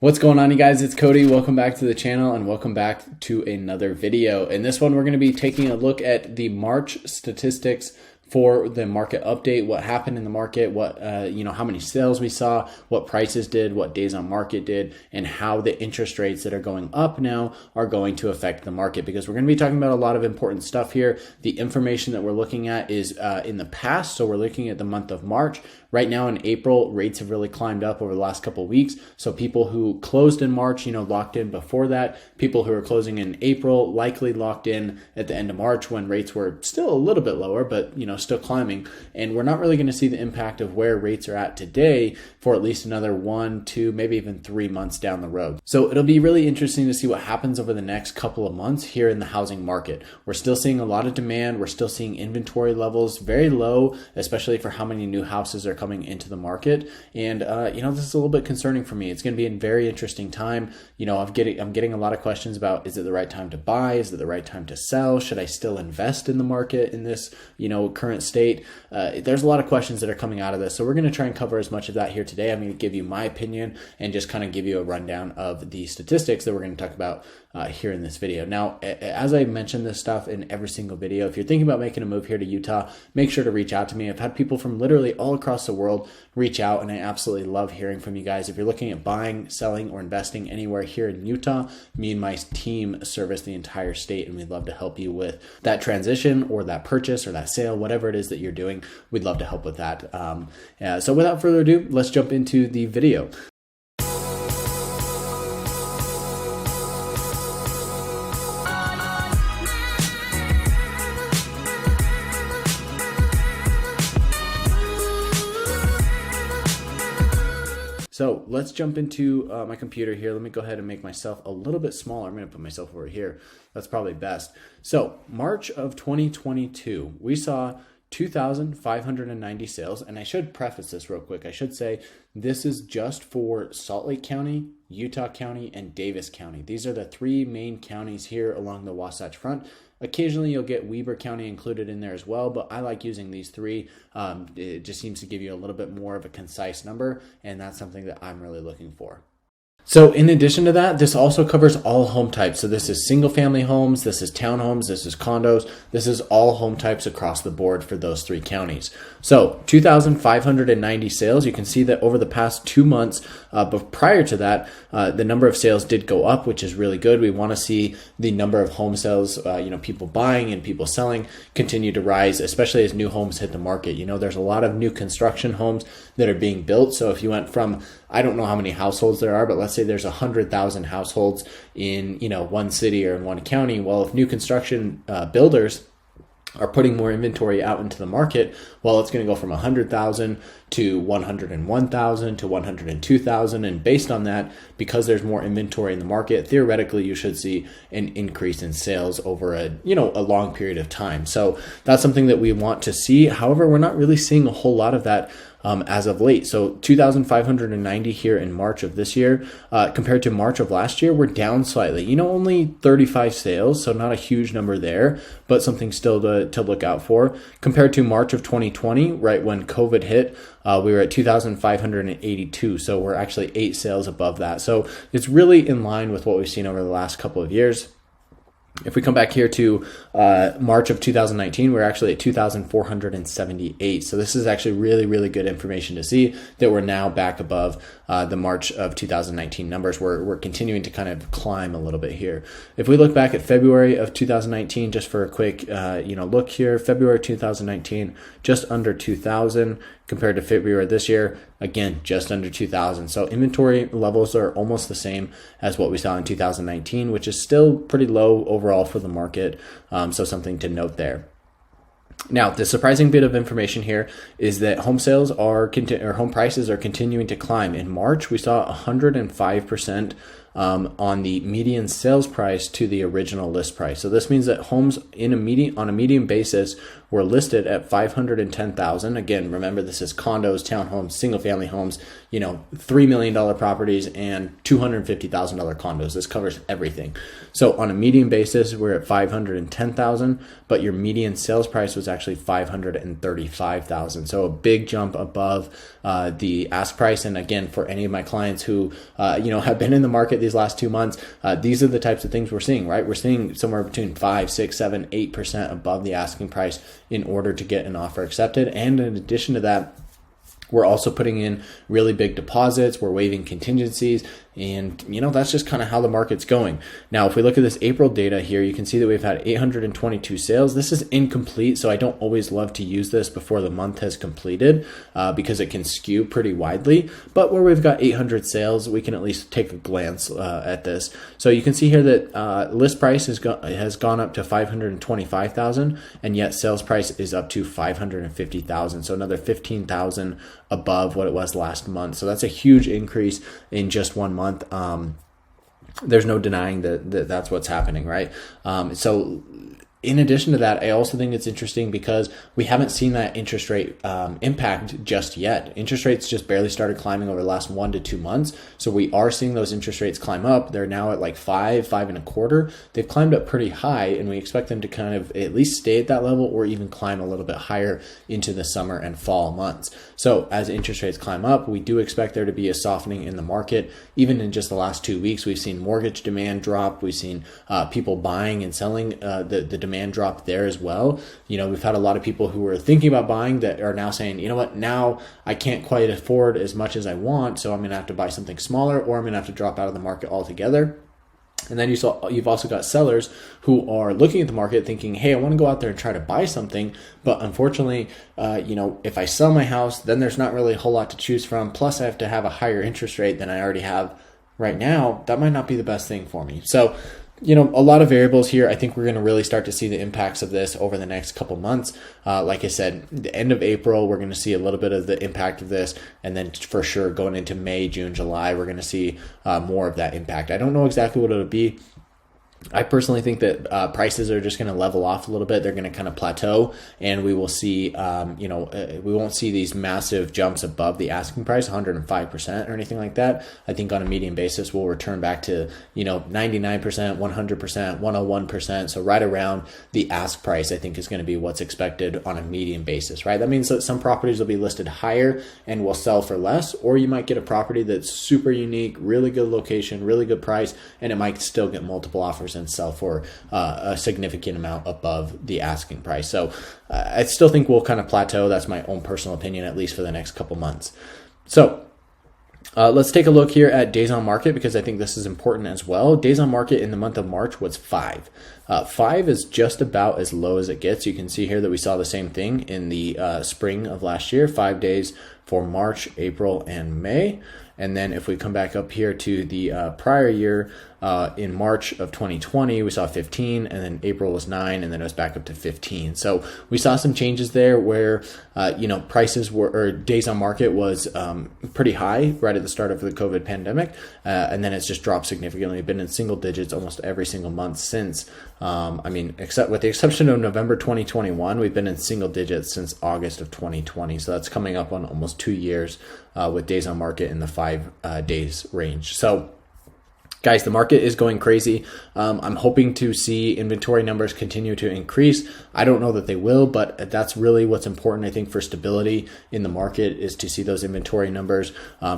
What's going on, you guys? It's Cody. Welcome back to the channel and welcome back to another video. In this one, we're going to be taking a look at the March statistics for the market update, what happened in the market, what how many sales we saw, what prices did, what days on market did, and how the interest rates that are going up now are going to affect the market, because we're going to be talking about a lot of important stuff here. The information that we're looking at is in the past, so we're looking at the month of March. Right now in April, rates have really climbed up over the last couple of weeks. So people who closed in March, locked in before that. People who are closing in April likely locked in at the end of March when rates were still a little bit lower, but still climbing. And we're not really going to see the impact of where rates are at today for at least another 1, 2, maybe even 3 months down the road. So it'll be really interesting to see what happens over the next couple of months here in the housing market. We're still seeing a lot of demand. We're still seeing inventory levels very low, especially for how many new houses are coming into the market. And this is a little bit concerning for me. It's going to be a very interesting time. I'm getting a lot of questions about, is it the right time to buy? Is it the right time to sell? Should I still invest in the market in this current state? There's a lot of questions that are coming out of this. So we're going to try and cover as much of that here today. I'm going to give you my opinion and just kind of give you a rundown of the statistics that we're going to talk about here in this video. Now, as I mentioned this stuff in every single video, if you're thinking about making a move here to Utah, make sure to reach out to me. I've had people from literally all across the world reach out, and I absolutely love hearing from you guys. If you're looking at buying, selling, or investing anywhere here in Utah, me and my team service the entire state, and we'd love to help you with that transition or that purchase or that sale, whatever it is that you're doing. We'd love to help with that. So without further ado, let's jump into the video. So let's jump into my computer here. Let me go ahead and make myself a little bit smaller. I'm going to put myself over here. That's probably best. So March of 2022, we saw 2,590 sales. And I should preface this real quick. I should say this is just for Salt Lake County, Utah County, and Davis County. These are the three main counties here along the Wasatch Front. Occasionally you'll get Weber County included in there as well, but I like using these three. It just seems to give you a little bit more of a concise number, and that's something that I'm really looking for. So in addition to that, this also covers all home types. So this is single family homes, this is townhomes, this is condos, this is all home types across the board for those three counties. So 2,590 sales. You can see that over the past 2 months, but prior to that, the number of sales did go up, which is really good. We want to see the number of home sales, people buying and people selling continue to rise, especially as new homes hit the market. There's a lot of new construction homes that are being built. So if you went from, I don't know how many households there are, but let's say there's 100,000 households in one city or in one county. Well, if new construction builders are putting more inventory out into the market, well, it's going to go from 100,000 to 101,000 to 102,000. And based on that, because there's more inventory in the market, theoretically, you should see an increase in sales over a long period of time. So that's something that we want to see. However, we're not really seeing a whole lot of that as of late. So 2,590 here in March of this year, compared to March of last year, we're down slightly. Only 35 sales, so not a huge number there, but something still to look out for. Compared to March of 2020, right when COVID hit, we were at 2,582. So we're actually 8 sales above that. So it's really in line with what we've seen over the last couple of years. If we come back here to March of 2019, we're actually at 2,478. So this is actually really, really good information to see that we're now back above the March of 2019 numbers. We're continuing to kind of climb a little bit here. If we look back at February of 2019, just for a quick look here, February 2019, just under 2,000 compared to February this year, again, just under 2,000. So inventory levels are almost the same as what we saw in 2019, which is still pretty low overall for the market. So something to note there. Now, the surprising bit of information here is that home sales home prices are continuing to climb. In March, we saw 105% on the median sales price to the original list price. So this means that homes on a median basis were listed at $510,000. Again, remember, this is condos, townhomes, single family homes, $3 million properties and $250,000 condos. This covers everything. So on a median basis, we're at $510,000, but your median sales price was actually $535,000. So a big jump above the ask price. And again, for any of my clients who have been in the market these last 2 months, these are the types of things we're seeing, right? We're seeing somewhere between 5, 6, 7, 8% above the asking price in order to get an offer accepted. And in addition to that, we're also putting in really big deposits. We're waiving contingencies. And, that's just kind of how the market's going. Now, if we look at this April data here, you can see that we've had 822 sales. This is incomplete, so I don't always love to use this before the month has completed because it can skew pretty widely. But where we've got 800 sales, we can at least take a glance at this. So you can see here that list price has gone up to $525,000, and yet sales price is up to $550,000. So another $15,000 above what it was last month. So that's a huge increase in just 1 month. There's no denying that that's what's happening, right? So in addition to that, I also think it's interesting because we haven't seen that interest rate impact just yet. Interest rates just barely started climbing over the last 1 to 2 months. So we are seeing those interest rates climb up. They're now at like 5.25. They've climbed up pretty high, and we expect them to kind of at least stay at that level or even climb a little bit higher into the summer and fall months. So as interest rates climb up, we do expect there to be a softening in the market. Even in just the last 2 weeks, we've seen mortgage demand drop. We've seen people buying and selling, the demand drop there as well. We've had a lot of people who were thinking about buying that are now saying, now I can't quite afford as much as I want, so I'm going to have to buy something smaller, or I'm going to have to drop out of the market altogether. And then you've also got sellers who are looking at the market thinking, hey, I want to go out there and try to buy something. But unfortunately, if I sell my house, then there's not really a whole lot to choose from. Plus, I have to have a higher interest rate than I already have right now. That might not be the best thing for me. So, a lot of variables here. I think we're going to really start to see the impacts of this over the next couple months. Like I said, the end of April, we're going to see a little bit of the impact of this. And then for sure, going into May, June, July, we're going to see more of that impact. I don't know exactly what it'll be. I personally think that prices are just going to level off a little bit. They're going to kind of plateau, and we will see, we won't see these massive jumps above the asking price, 105% or anything like that. I think on a median basis, we'll return back to, 99%, 100%, 101%. So right around the ask price, I think is going to be what's expected on a median basis, right? That means that some properties will be listed higher and will sell for less, or you might get a property that's super unique, really good location, really good price, and it might still get multiple offers and sell for a significant amount above the asking price. So I still think we'll kind of plateau. That's my own personal opinion, at least for the next couple months. So let's take a look here at days on market, because I think this is important as well. Days on market in the month of March was 5. 5 is just about as low as it gets. You can see here that we saw the same thing in the spring of last year, 5 days for March, April, and May. And then if we come back up here to the prior year, in March of 2020, we saw 15, and then April was 9, and then it was back up to 15. So we saw some changes there where, prices were, or days on market was pretty high right at the start of the COVID pandemic. And then it's just dropped significantly. We've been in single digits almost every single month since. Except with the exception of November 2021, we've been in single digits since August of 2020. So that's coming up on almost 2 years with days on market in the 5 days range. So guys, the market is going crazy. I'm hoping to see inventory numbers continue to increase. I don't know that they will, but that's really what's important, I think, for stability in the market, is to see those inventory numbers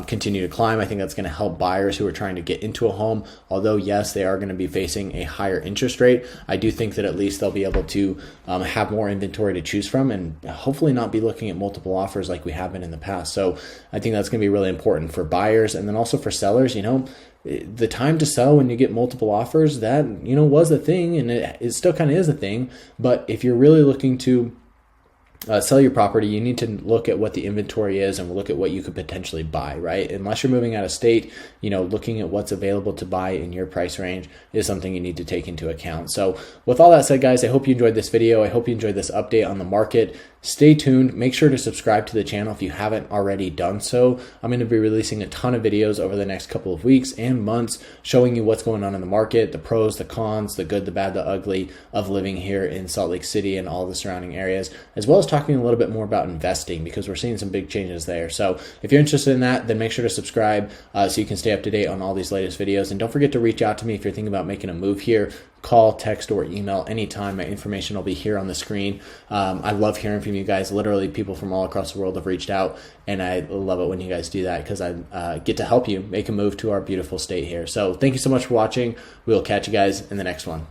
continue to climb. I think that's going to help buyers who are trying to get into a home. Although, yes, they are going to be facing a higher interest rate, I do think that at least they'll be able to have more inventory to choose from, and hopefully not be looking at multiple offers like we have been in the past. So I think that's going to be really important for buyers, and then also for sellers. The time to sell when you get multiple offers, that, was a thing, and it still kind of is a thing. But if you're really looking to sell your property, you need to look at what the inventory is and look at what you could potentially buy, right? Unless you're moving out of state, looking at what's available to buy in your price range is something you need to take into account. So with all that said, guys, I hope you enjoyed this video. I hope you enjoyed this update on the market. stay tuned. Make sure to subscribe to the channel if you haven't already done so. I'm going to be releasing a ton of videos over the next couple of weeks and months showing you what's going on in the market, the pros, the cons, the good, the bad, the ugly of living here in Salt Lake City and all the surrounding areas, as well as talking a little bit more about investing because we're seeing some big changes there. So if you're interested in that, then make sure to subscribe so you can stay up to date on all these latest videos. And don't forget to reach out to me if you're thinking about making a move here. Call, text, or email anytime. My information will be here on the screen. I love hearing from you guys. Literally, people from all across the world have reached out, and I love it when you guys do that because I get to help you make a move to our beautiful state here. So thank you so much for watching. We'll catch you guys in the next one.